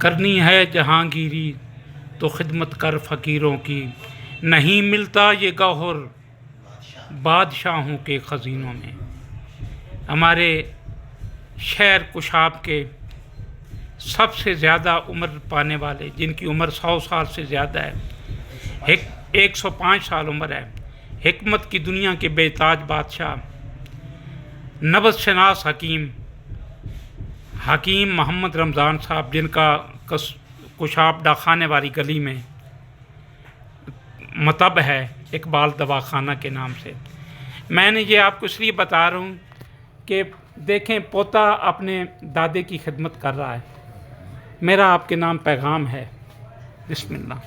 करनी है जहांगीरी तो खिदमत कर फ़कीरों की, नहीं मिलता ये गौहर बादशाहों के ख़ज़ीनों में। हमारे शहर कुशाब के सबसे ज़्यादा उम्र पाने वाले, जिनकी उम्र 100 साल से ज़्यादा है, 105 साल उम्र है, हिकमत की दुनिया के बेताज बादशाह, नबज़ शनास हकीम मोहम्मद रमज़ान साहब, जिनका कुशाब डाखाने वाली गली में मतब है इकबाल दवाखाना के नाम से। मैंने ये आपको इसलिए बता रहा हूँ कि देखें, पोता अपने दादे की खिदमत कर रहा है। मेरा आपके नाम पैगाम है, बिस्मिल्लाह।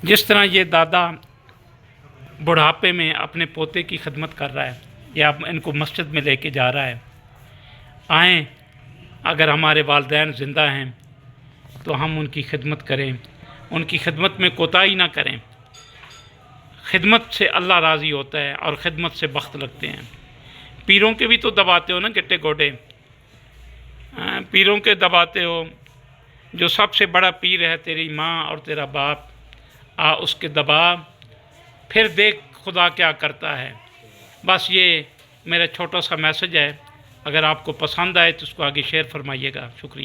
जिस तरह ये दादा बुढ़ापे में अपने पोते की खिदमत कर रहा है या इनको मस्जिद में लेके जा रहा है, आएँ, अगर हमारे वालिदैन ज़िंदा हैं तो हम उनकी खिदमत करें, उनकी खिदमत में कोताही ना करें। खिदमत से अल्लाह राज़ी होता है और ख़िदमत से बख्त लगते हैं। पीरों के भी तो दबाते हो ना गिट्टे गोडे, पीरों के दबाते हो। जो सबसे बड़ा पीर है तेरी माँ और तेरा बाप, उसके दबा, फिर देख खुदा क्या करता है। बस ये मेरा छोटा सा मैसेज है। अगर आपको पसंद आए तो उसको आगे शेयर फरमाइएगा। शुक्रिया।